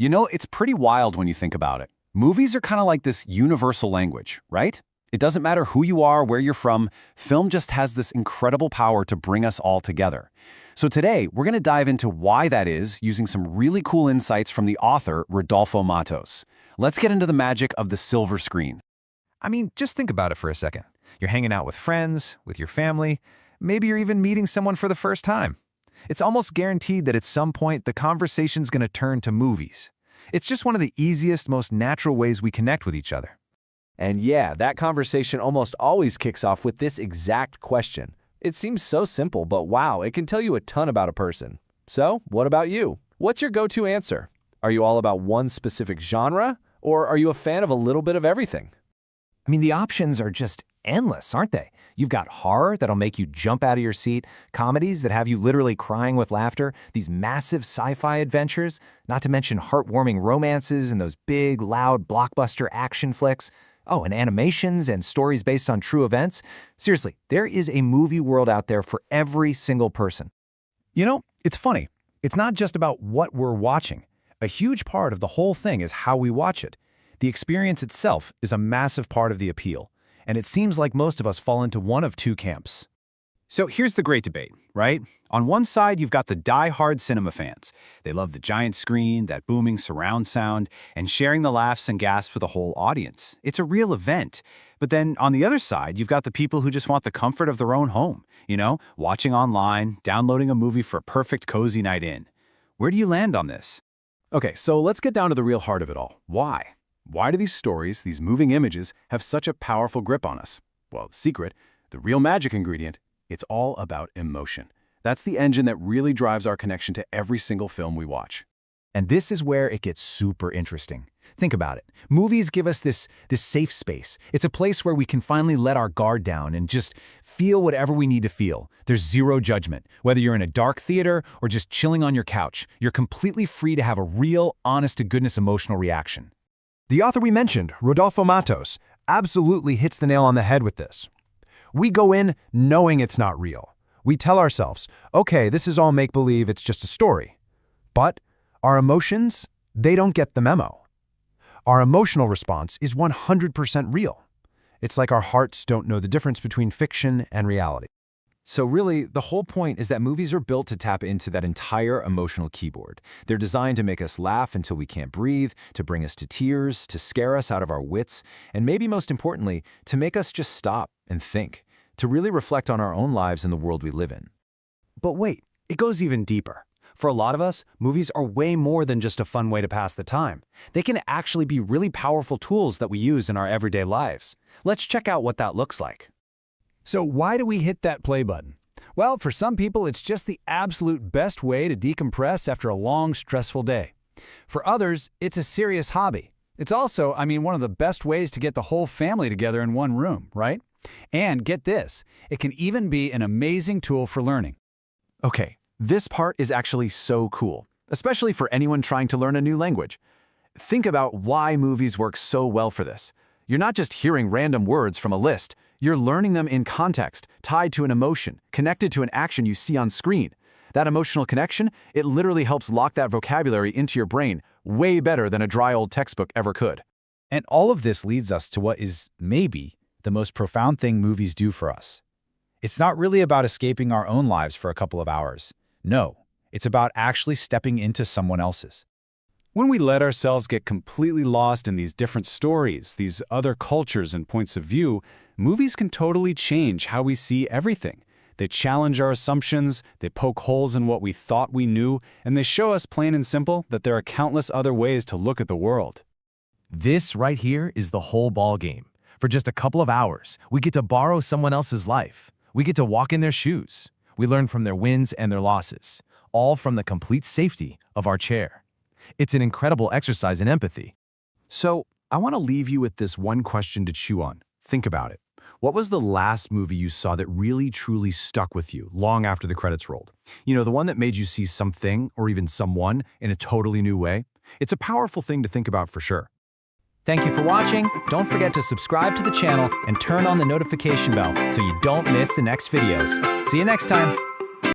You know, it's pretty wild when you think about it. Movies are kind of like this universal language, right? It doesn't matter who you are, where you're from, film just has this incredible power to bring us all together. So today, we're going to dive into why that is using some really cool insights from the author, Rodolfo Matos. Let's get into the magic of the silver screen. I mean, just think about it for a second. You're hanging out with friends, with your family, maybe you're even meeting someone for the first time. It's almost guaranteed that at some point the conversation's going to turn to movies. It's just one of the easiest, most natural ways we connect with each other. And yeah, that conversation almost always kicks off with this exact question. It seems so simple, but wow, it can tell you a ton about a person. So, what about you? What's your go-to answer? Are you all about one specific genre, or are you a fan of a little bit of everything? I mean, the options are just endless, aren't they? You've got horror that'll make you jump out of your seat, comedies that have you literally crying with laughter, these massive sci-fi adventures, not to mention heartwarming romances and those big, loud, blockbuster action flicks. Oh, and animations and stories based on true events. Seriously, there is a movie world out there for every single person. You know, it's funny. It's not just about what we're watching. A huge part of the whole thing is how we watch it. The experience itself is a massive part of the appeal, and it seems like most of us fall into one of two camps. So here's the great debate, right? On one side, you've got the die-hard cinema fans. They love the giant screen, that booming surround sound, and sharing the laughs and gasps with the whole audience. It's a real event. But then on the other side, you've got the people who just want the comfort of their own home, watching online, downloading a movie for a perfect cozy night in. Where do you land on this? Okay, so let's get down to the real heart of it all. Why? Why do these stories, these moving images, have such a powerful grip on us? Well, the secret, the real magic ingredient, it's all about emotion. That's the engine that really drives our connection to every single film we watch. And this is where it gets super interesting. Think about it. Movies give us this safe space. It's a place where we can finally let our guard down and just feel whatever we need to feel. There's zero judgment. Whether you're in a dark theater or just chilling on your couch, you're completely free to have a real, honest-to-goodness emotional reaction. The author we mentioned, Rodolfo Matos, absolutely hits the nail on the head with this. We go in knowing it's not real. We tell ourselves, okay, this is all make-believe, it's just a story. But our emotions, they don't get the memo. Our emotional response is 100% real. It's like our hearts don't know the difference between fiction and reality. So really, the whole point is that movies are built to tap into that entire emotional keyboard. They're designed to make us laugh until we can't breathe, to bring us to tears, to scare us out of our wits, and maybe most importantly, to make us just stop and think, to really reflect on our own lives and the world we live in. But wait, it goes even deeper. For a lot of us, movies are way more than just a fun way to pass the time. They can actually be really powerful tools that we use in our everyday lives. Let's check out what that looks like. So why do we hit that play button? Well, for some people, it's just the absolute best way to decompress after a long, stressful day. For others, it's a serious hobby. It's also, one of the best ways to get the whole family together in one room, right? And get this, it can even be an amazing tool for learning. Okay, this part is actually so cool, especially for anyone trying to learn a new language. Think about why movies work so well for this. You're not just hearing random words from a list. You're learning them in context, tied to an emotion, connected to an action you see on screen. That emotional connection, it literally helps lock that vocabulary into your brain way better than a dry old textbook ever could. And all of this leads us to what is, maybe, the most profound thing movies do for us. It's not really about escaping our own lives for a couple of hours. No, it's about actually stepping into someone else's. When we let ourselves get completely lost in these different stories, these other cultures and points of view, movies can totally change how we see everything. They challenge our assumptions, they poke holes in what we thought we knew, and they show us plain and simple that there are countless other ways to look at the world. This right here is the whole ball game. For just a couple of hours, we get to borrow someone else's life. We get to walk in their shoes. We learn from their wins and their losses, all from the complete safety of our chair. It's an incredible exercise in empathy. So, I want to leave you with this one question to chew on. Think about it. What was the last movie you saw that really truly stuck with you long after the credits rolled? The one that made you see something or even someone in a totally new way? It's a powerful thing to think about for sure. Thank you for watching. Don't forget to subscribe to the channel and turn on the notification bell so you don't miss the next videos. See you next time.